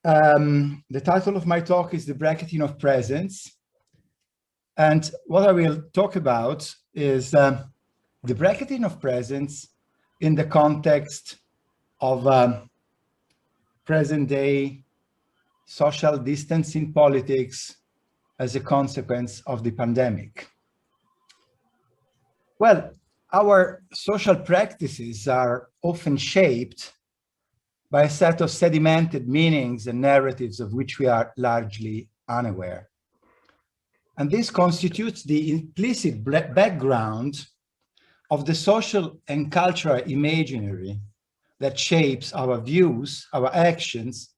The title of my talk is The Bracketing of Presence. And what I will talk about is the bracketing of presence in the context of present-day social distancing politics as a consequence of the pandemic. Well, our social practices are often shaped by a set of sedimented meanings and narratives of which we are largely unaware. And this constitutes the implicit background of the social and cultural imaginary that shapes our views, our actions,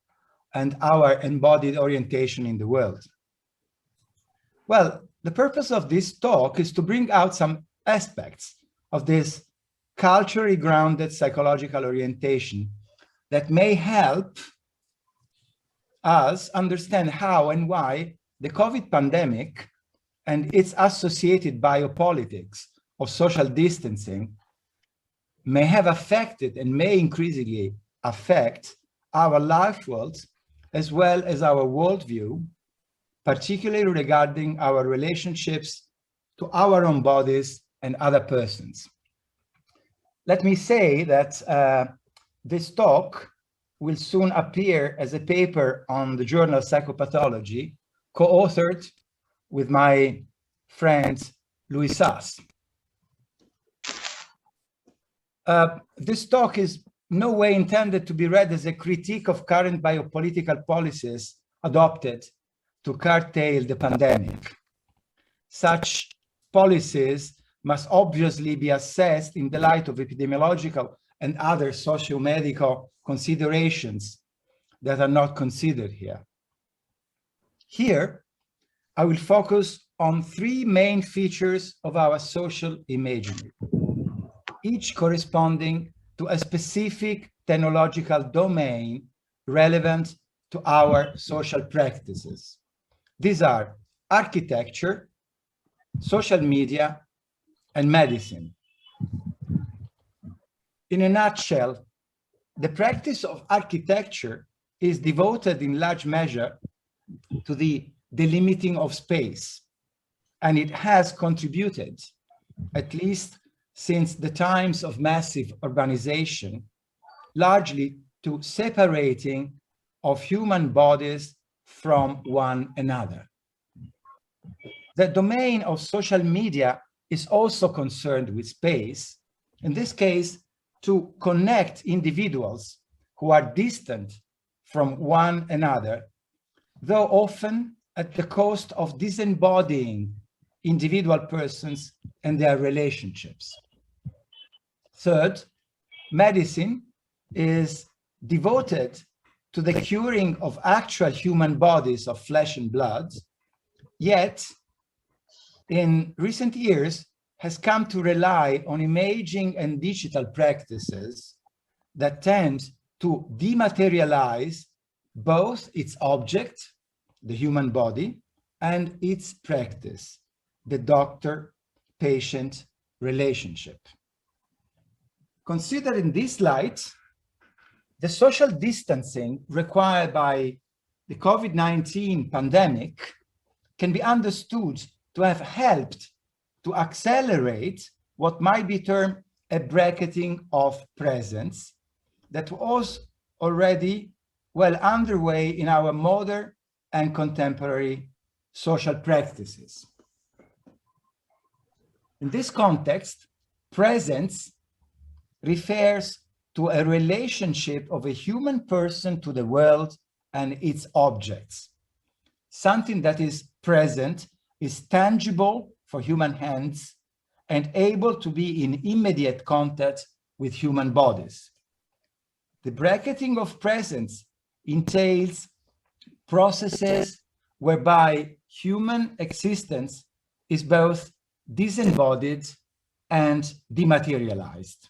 and our embodied orientation in the world. Well, the purpose of this talk is to bring out some aspects of this culturally grounded psychological orientation that may help us understand how and why the COVID pandemic and its associated biopolitics of social distancing may have affected and may increasingly affect our life worlds as well as our worldview, particularly regarding our relationships to our own bodies and other persons. Let me say that this talk will soon appear as a paper on the journal Psychopathology, co-authored with my friend Louis Sass. This talk is no way intended to be read as a critique of current biopolitical policies adopted to curtail the pandemic. Such policies must obviously be assessed in the light of epidemiological and other socio-medical considerations that are not considered here. Here, I will focus on three main features of our social imaginary, each corresponding to a specific technological domain relevant to our social practices. These are architecture, social media, and medicine. In a nutshell, the practice of architecture is devoted in large measure to the delimiting of space, and it has contributed, at least since the times of massive urbanization, largely to separating of human bodies from one another. The domain of social media is also concerned with space, in this case, to connect individuals who are distant from one another, though often at the cost of disembodying individual persons and their relationships. Third, medicine is devoted to the curing of actual human bodies of flesh and blood, yet in recent years has come to rely on imaging and digital practices that tend to dematerialize both its object, the human body, and its practice, the doctor-patient relationship. Considered in this light, the social distancing required by the COVID-19 pandemic can be understood to have helped to accelerate what might be termed a bracketing of presence that was already well underway in our modern and contemporary social practices. In this context, presence refers to a relationship of a human person to the world and its objects. Something that is present is tangible for human hands and able to be in immediate contact with human bodies. The bracketing of presence entails processes whereby human existence is both disembodied and dematerialized.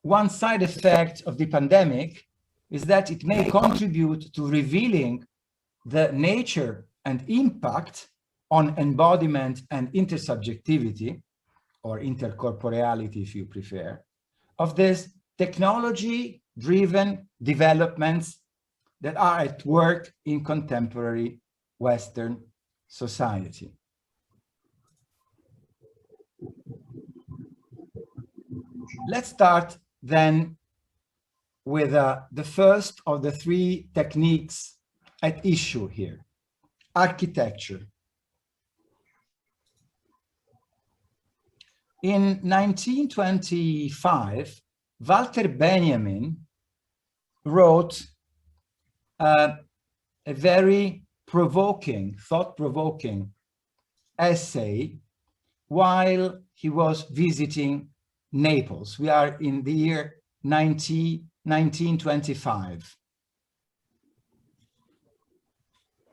One side effect of the pandemic is that it may contribute to revealing the nature and impact on embodiment and intersubjectivity, or intercorporeality if you prefer, of this technology-driven developments that are at work in contemporary Western society. Let's start then with the first of the three techniques at issue here, architecture. In 1925, Walter Benjamin wrote a very provoking, thought-provoking essay while he was visiting Naples. We are in the year 1925.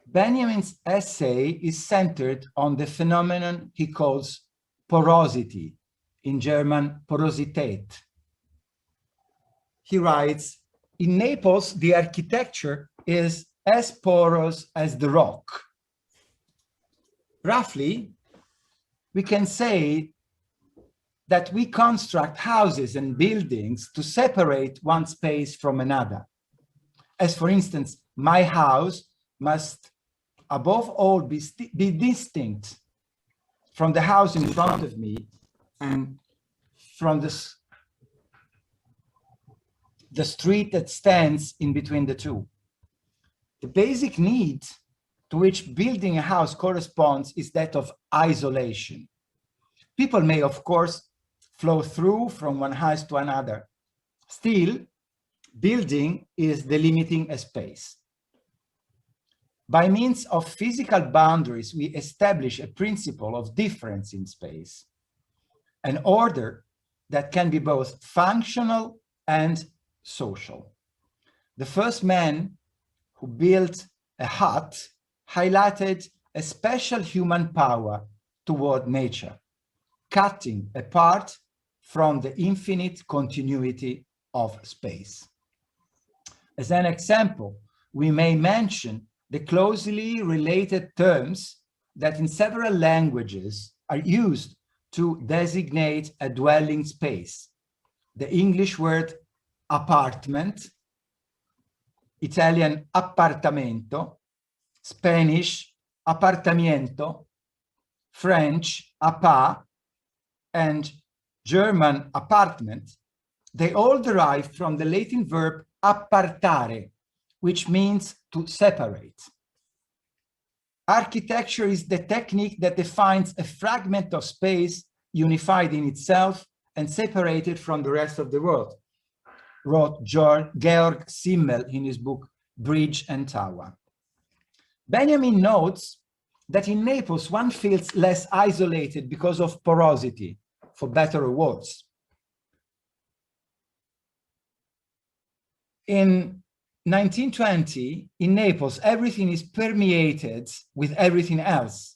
Benjamin's essay is centered on the phenomenon he calls porosity, in German Porosität. He writes, in Naples, the architecture is as porous as the rock. Roughly, we can say that we construct houses and buildings to separate one space from another. As for instance, my house must above all be distinct from the house in front of me and from the street that stands in between the two. The basic need to which building a house corresponds is that of isolation. People may, of course, flow through from one house to another. Still, building is delimiting a space. By means of physical boundaries, we establish a principle of difference in space, an order that can be both functional and social. The first man who built a hut highlighted a special human power toward nature, cutting apart from the infinite continuity of space. As an example, we may mention the closely related terms that in several languages are used to designate a dwelling space. The English word apartment, Italian appartamento, Spanish apartamiento, French appart, and German apartment, they all derive from the Latin verb appartare, which means to separate. Architecture is the technique that defines a fragment of space unified in itself and separated from the rest of the world, wrote Georg Simmel in his book Bridge and Tower. Benjamin notes that in Naples one feels less isolated because of porosity, for better or worse. In 1920, in Naples, everything is permeated with everything else.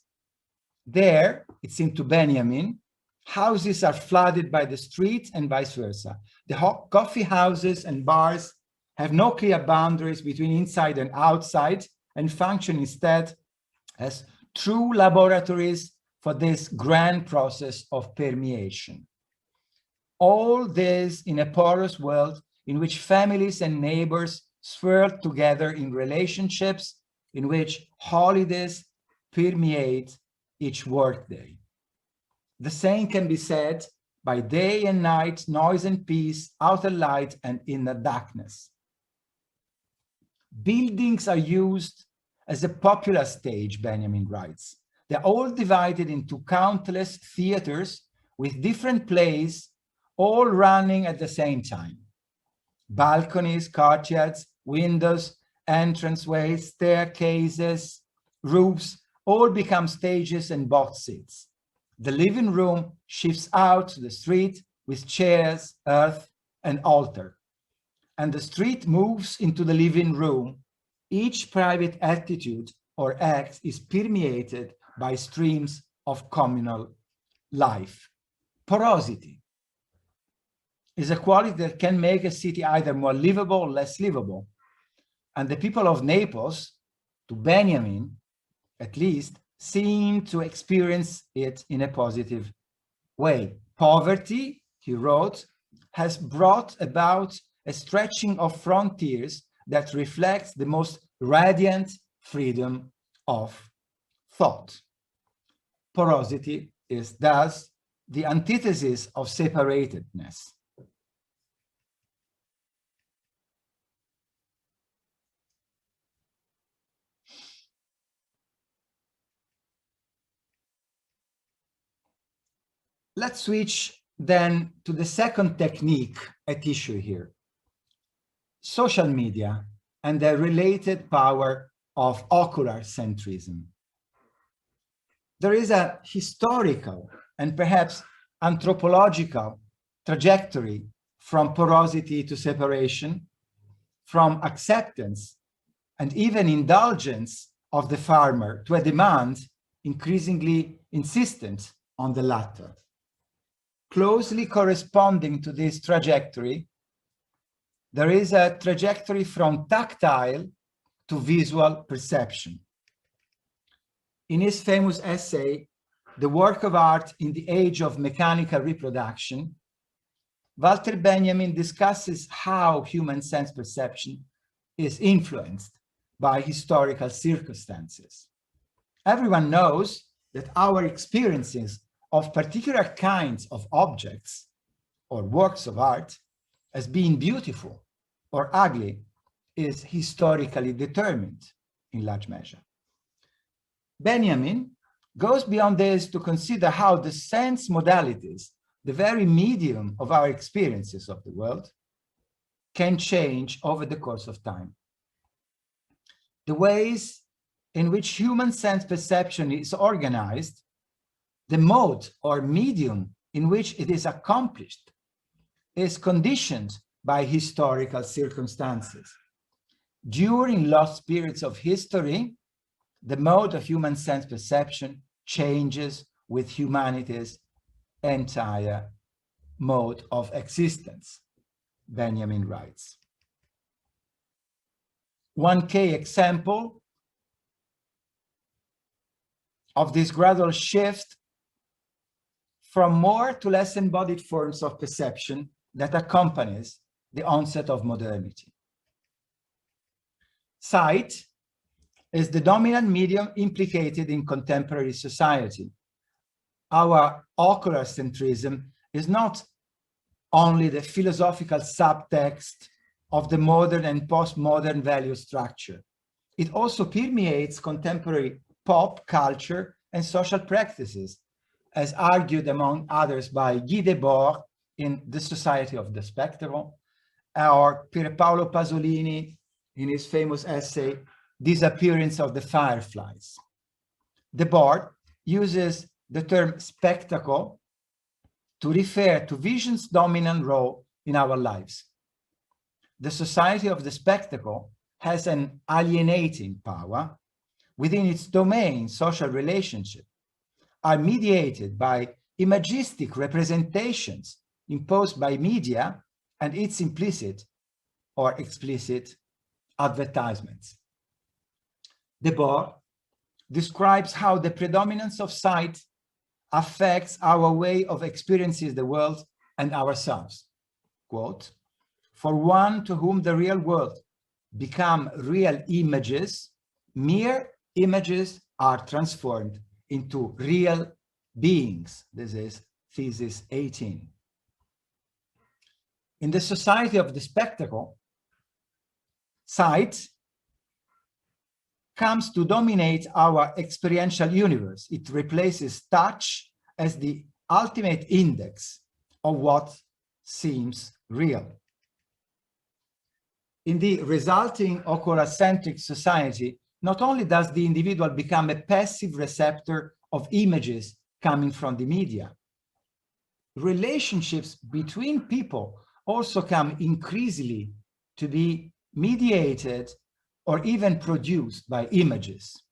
There, it seemed to Benjamin, houses are flooded by the street and vice versa. The coffee houses and bars have no clear boundaries between inside and outside and function instead as true laboratories for this grand process of permeation. All this in a porous world in which families and neighbors swirl together in relationships, in which holidays permeate each workday. The same can be said by day and night, noise and peace, outer light and inner darkness. Buildings are used as a popular stage, Benjamin writes. They're all divided into countless theaters with different plays, all running at the same time. Balconies, courtyards, windows, entranceways, staircases, roofs, all become stages and box seats. The living room shifts out to the street with chairs, earth, and altar. And the street moves into the living room. Each private attitude or act is permeated by streams of communal life. Porosity is a quality that can make a city either more livable or less livable. And the people of Naples, to Benjamin at least, seem to experience it in a positive way. Poverty, he wrote, has brought about a stretching of frontiers that reflects the most radiant freedom of thought. Porosity is thus the antithesis of separatedness. Let's switch then to the second technique at issue here, social media and the related power of ocular centrism. There is a historical and perhaps anthropological trajectory from porosity to separation, from acceptance and even indulgence of the farmer to a demand increasingly insistent on the latter. Closely corresponding to this trajectory, there is a trajectory from tactile to visual perception. In his famous essay, The Work of Art in the Age of Mechanical Reproduction, Walter Benjamin discusses how human sense perception is influenced by historical circumstances. Everyone knows that our experiences of particular kinds of objects or works of art as being beautiful or ugly is historically determined in large measure. Benjamin goes beyond this to consider how the sense modalities, the very medium of our experiences of the world, can change over the course of time. The ways in which human sense perception is organized, the mode or medium in which it is accomplished, is conditioned by historical circumstances. During lost periods of history, the mode of human sense perception changes with humanity's entire mode of existence, Benjamin writes. One key example of this gradual shift from more to less embodied forms of perception that accompanies the onset of modernity. Sight is the dominant medium implicated in contemporary society. Our ocular centrism is not only the philosophical subtext of the modern and postmodern value structure. It also permeates contemporary pop culture and social practices, as argued among others by Guy Debord in The Society of the Spectacle, or Pier Paolo Pasolini in his famous essay, Disappearance of the Fireflies. Debord uses the term spectacle to refer to vision's dominant role in our lives. The Society of the Spectacle has an alienating power. Within its domain, social relationships are mediated by imagistic representations imposed by media and its implicit or explicit advertisements. Debord describes how the predominance of sight affects our way of experiencing the world and ourselves. Quote, "For one to whom the real world become real images, mere images are transformed into real beings." This is thesis 18. In the Society of the Spectacle, sight comes to dominate our experiential universe. It replaces touch as the ultimate index of what seems real. In the resulting ocular-centric society, not only does the individual become a passive receptor of images coming from the media, relationships between people also come increasingly to be mediated or even produced by images.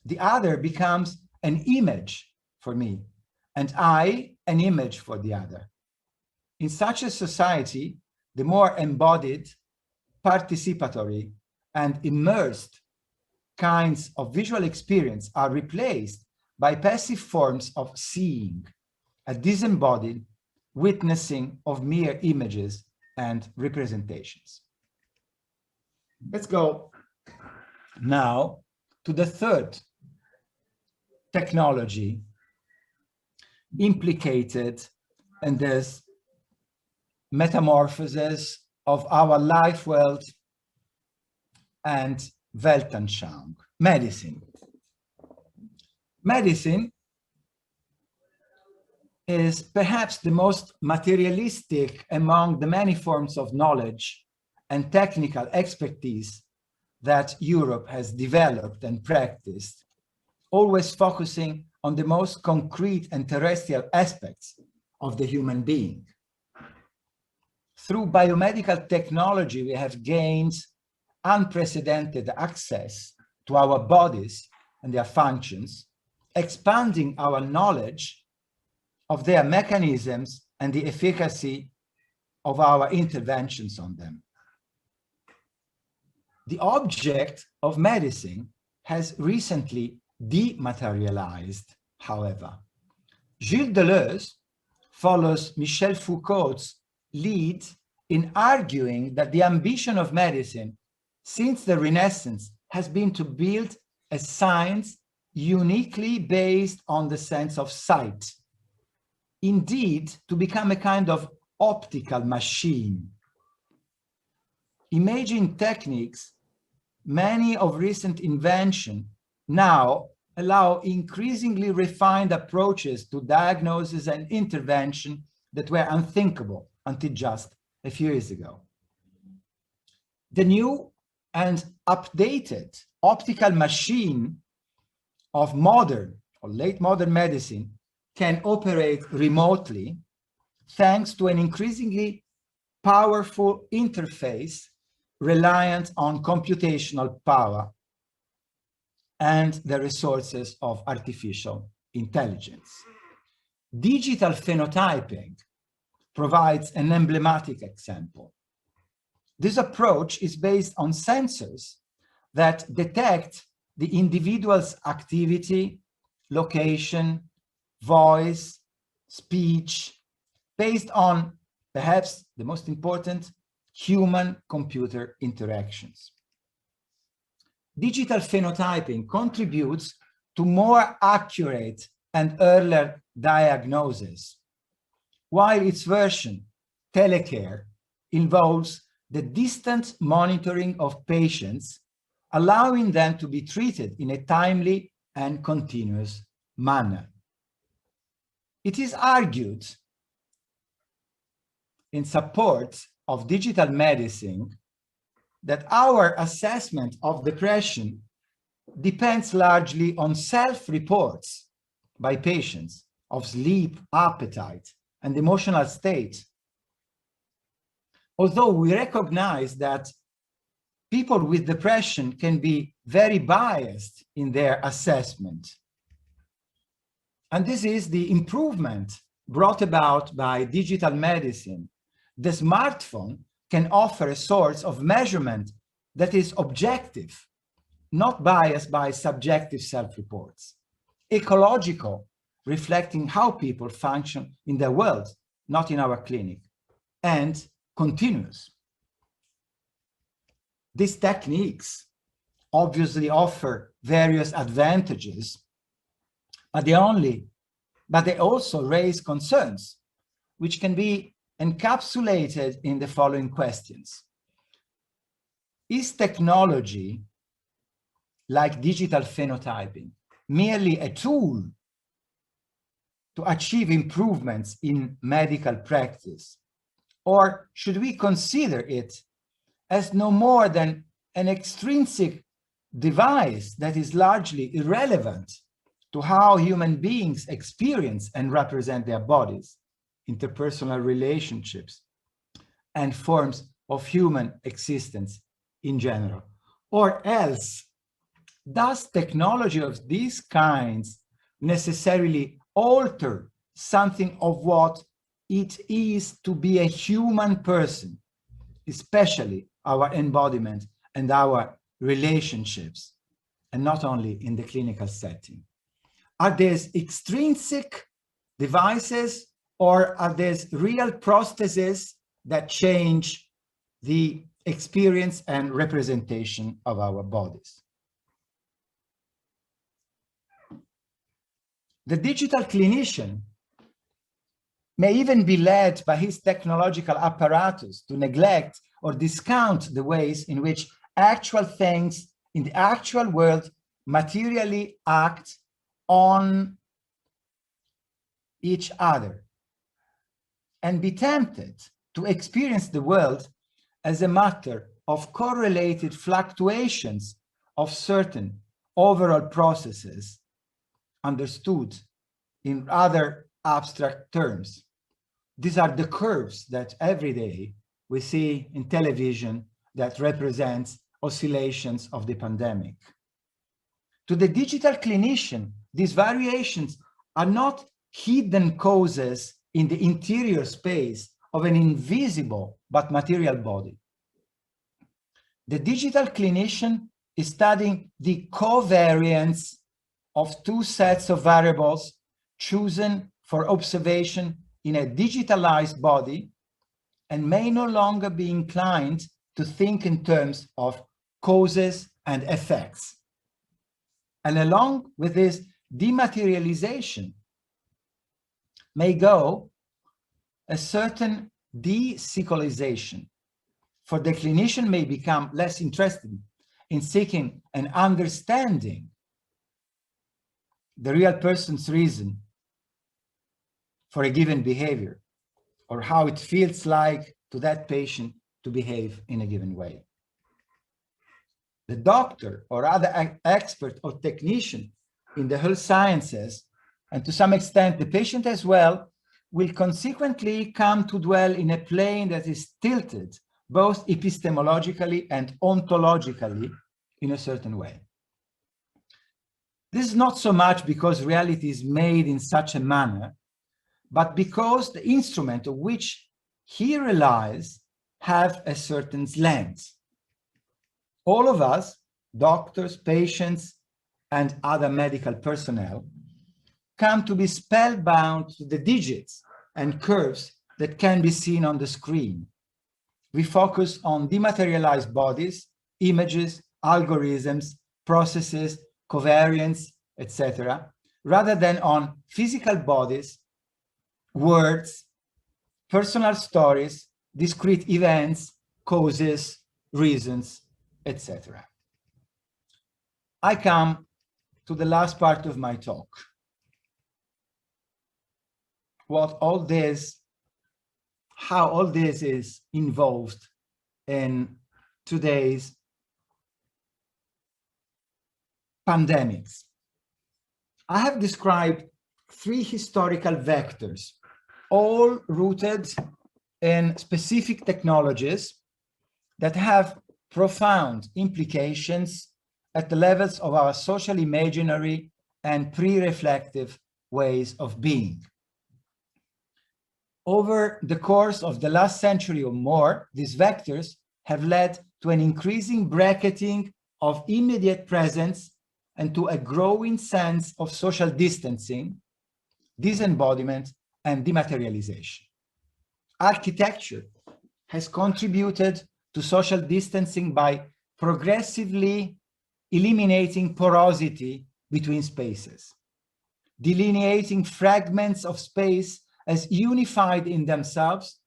The other becomes an image for me, and I an image for the other. In such a society, the more embodied, participatory, and immersed kinds of visual experience are replaced by passive forms of seeing, a disembodied witnessing of mere images and representations. Let's go now to the third technology implicated in this metamorphosis of our life world and Weltanschauung, medicine. Medicine is perhaps the most materialistic among the many forms of knowledge and technical expertise that Europe has developed and practiced, always focusing on the most concrete and terrestrial aspects of the human being. Through biomedical technology, we have gained unprecedented access to our bodies and their functions, expanding our knowledge of their mechanisms and the efficacy of our interventions on them. The object of medicine has recently dematerialized, however. Gilles Deleuze follows Michel Foucault's lead in arguing that the ambition of medicine since the Renaissance has been to build a science uniquely based on the sense of sight. Indeed, to become a kind of optical machine. Imaging techniques, many of recent invention, now allow increasingly refined approaches to diagnosis and intervention that were unthinkable until just a few years ago. The new and updated optical machine of modern or late modern medicine can operate remotely thanks to an increasingly powerful interface reliant on computational power and the resources of artificial intelligence. Digital phenotyping provides an emblematic example. This approach is based on sensors that detect the individual's activity, location, voice, speech, based on perhaps the most important human-computer interactions. Digital phenotyping contributes to more accurate and earlier diagnosis, while its version, telecare, involves the distant monitoring of patients, allowing them to be treated in a timely and continuous manner. It is argued in support of digital medicine that our assessment of depression depends largely on self-reports by patients of sleep, appetite, and emotional state. Although we recognize that people with depression can be very biased in their assessment. And this is the improvement brought about by digital medicine. The smartphone can offer a source of measurement that is objective, not biased by subjective self-reports, ecological, reflecting how people function in their world, not in our clinic, and continuous. These techniques obviously offer various advantages, but they also raise concerns, which can be encapsulated in the following questions. Is technology, like digital phenotyping, merely a tool to achieve improvements in medical practice? Or should we consider it as no more than an extrinsic device that is largely irrelevant to how human beings experience and represent their bodies, interpersonal relationships, and forms of human existence in general? Or else, does technology of these kinds necessarily alter something of what it is to be a human person, especially our embodiment and our relationships, and not only in the clinical setting? Are these extrinsic devices, or are these real prostheses that change the experience and representation of our bodies. The digital clinician may even be led by his technological apparatus to neglect or discount the ways in which actual things in the actual world materially act on each other, and be tempted to experience the world as a matter of correlated fluctuations of certain overall processes understood in rather abstract terms. These are the curves that every day we see in television that represents oscillations of the pandemic. To the digital clinician, these variations are not hidden causes in the interior space of an invisible but material body. The digital clinician is studying the covariance of two sets of variables chosen for observation in a digitalized body, and may no longer be inclined to think in terms of causes and effects. And along with this dematerialization may go a certain de-psycholization, for the clinician may become less interested in seeking and understanding the real person's reason for a given behavior, or how it feels like to that patient to behave in a given way. The doctor or other expert or technician in the health sciences, and to some extent the patient as well, will consequently come to dwell in a plane that is tilted both epistemologically and ontologically in a certain way. This is not so much because reality is made in such a manner, but because the instrument of which he relies have a certain length. All of us, doctors, patients, and other medical personnel, come to be spellbound to the digits and curves that can be seen on the screen. We focus on dematerialized bodies, images, algorithms, processes, covariance, etc., rather than on physical bodies, words, personal stories, discrete events, causes, reasons, etc. I come to the last part of my talk. How all this is involved in today's pandemics. I have described three historical vectors, all rooted in specific technologies that have profound implications at the levels of our social imaginary and pre-reflective ways of being. Over the course of the last century or more, these vectors have led to an increasing bracketing of immediate presence and to a growing sense of social distancing, disembodiment, and dematerialization. Architecture has contributed to social distancing by progressively eliminating porosity between spaces, delineating fragments of space as unified in themselves,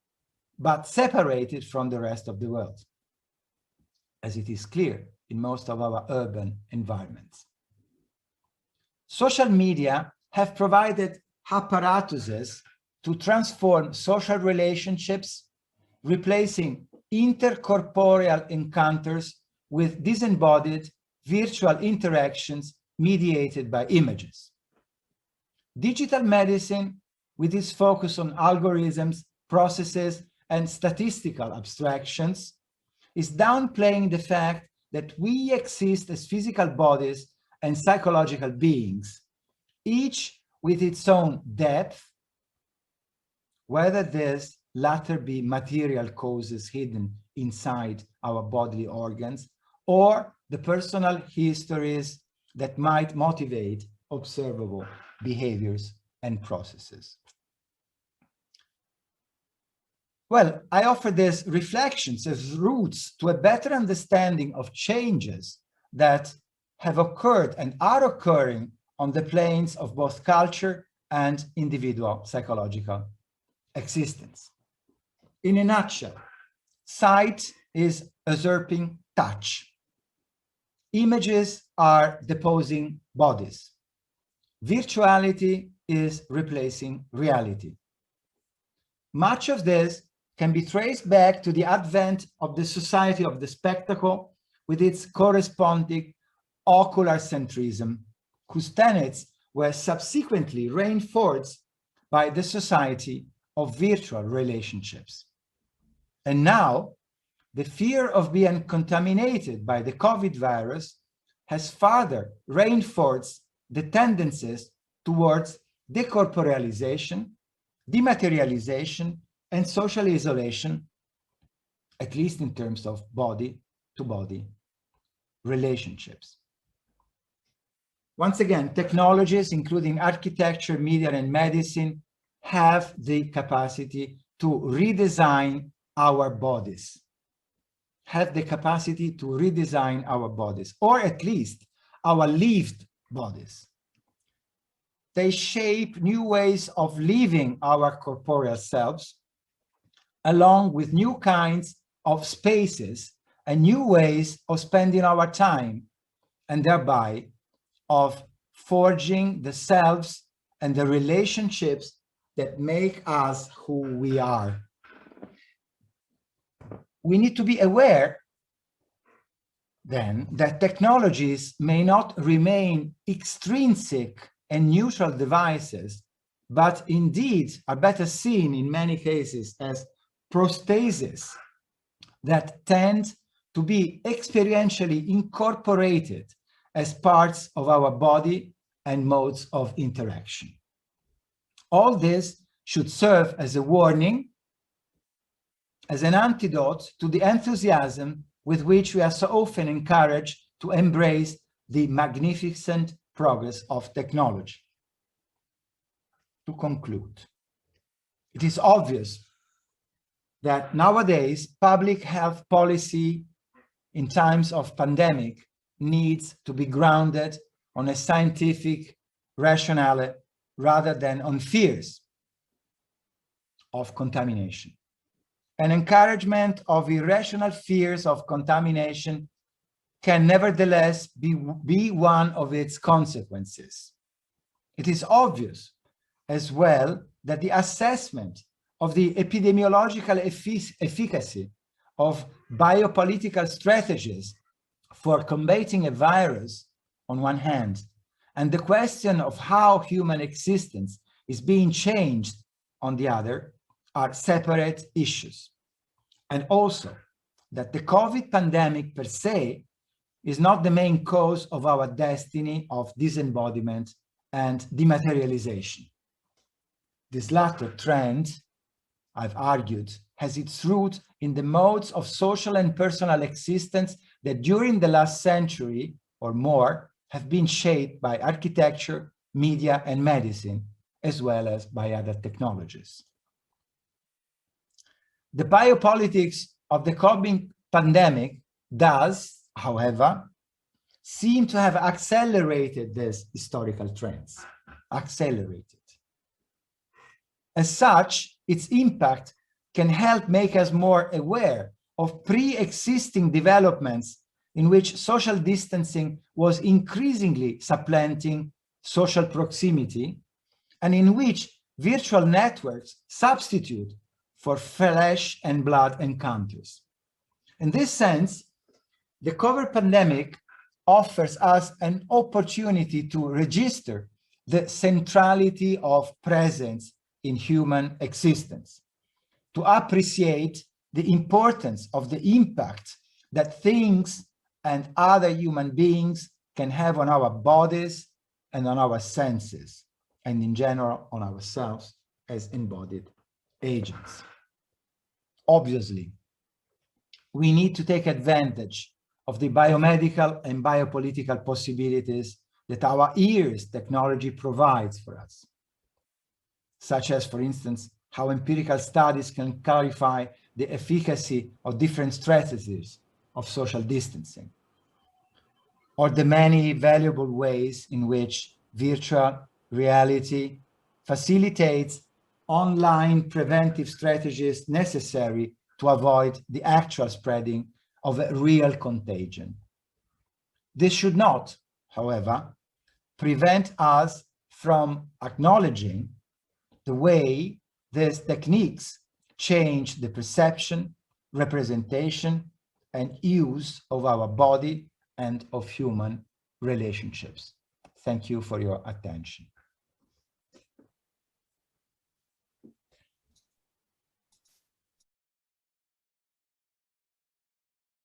but separated from the rest of the world, as it is clear in most of our urban environments. Social media have provided apparatuses to transform social relationships, replacing intercorporeal encounters with disembodied virtual interactions mediated by images. Digital medicine, with its focus on algorithms, processes, and statistical abstractions, is downplaying the fact that we exist as physical bodies and psychological beings, each with its own depth, whether this latter be material causes hidden inside our bodily organs, or the personal histories that might motivate observable behaviors and processes. Well, I offer these reflections as roots to a better understanding of changes that have occurred and are occurring on the planes of both culture and individual psychological existence. In a nutshell, sight is usurping touch. Images are deposing bodies. Virtuality is replacing reality. Much of this can be traced back to the advent of the society of the spectacle with its corresponding ocular centrism, whose tenets were subsequently reinforced by the society of virtual relationships. And now, the fear of being contaminated by the COVID virus has further reinforced the tendencies towards decorporealization, dematerialization, and social isolation, at least in terms of body-to-body relationships. Once again, technologies, including architecture, media, and medicine, have the capacity to redesign our bodies, or at least our lived bodies. They shape new ways of living our corporeal selves, along with new kinds of spaces and new ways of spending our time, and thereby of forging the selves and the relationships that make us who we are. We need to be aware then that technologies may not remain extrinsic and neutral devices, but indeed are better seen in many cases as prostheses that tend to be experientially incorporated as parts of our body and modes of interaction. All this should serve as a warning, as an antidote to the enthusiasm with which we are so often encouraged to embrace the magnificent progress of technology. To conclude, it is obvious that nowadays public health policy in times of pandemic needs to be grounded on a scientific rationale rather than on fears of contamination. An encouragement of irrational fears of contamination can nevertheless be one of its consequences. It is obvious as well that the assessment of the epidemiological efficacy of biopolitical strategies for combating a virus on one hand, and the question of how human existence is being changed on the other, are separate issues. And also that the COVID pandemic per se is not the main cause of our destiny of disembodiment and dematerialization. This latter trend, I've argued, has its root in the modes of social and personal existence that during the last century or more have been shaped by architecture, media, and medicine, as well as by other technologies. The biopolitics of the COVID pandemic does, however, seem to have accelerated these historical trends, As such, its impact can help make us more aware of pre-existing developments in which social distancing was increasingly supplanting social proximity, and in which virtual networks substitute for flesh and blood encounters. In this sense, the COVID pandemic offers us an opportunity to register the centrality of presence in human existence, to appreciate the importance of the impact that things and other human beings can have on our bodies and on our senses, and in general on ourselves as embodied agents. Obviously, we need to take advantage of the biomedical and biopolitical possibilities that our ears technology provides for us, such as, for instance, how empirical studies can clarify the efficacy of different strategies of social distancing, or the many valuable ways in which virtual reality facilitates online preventive strategies necessary to avoid the actual spreading of a real contagion. This should not, however, prevent us from acknowledging the way these techniques change the perception, representation, and use of our body and of human relationships. Thank you for your attention.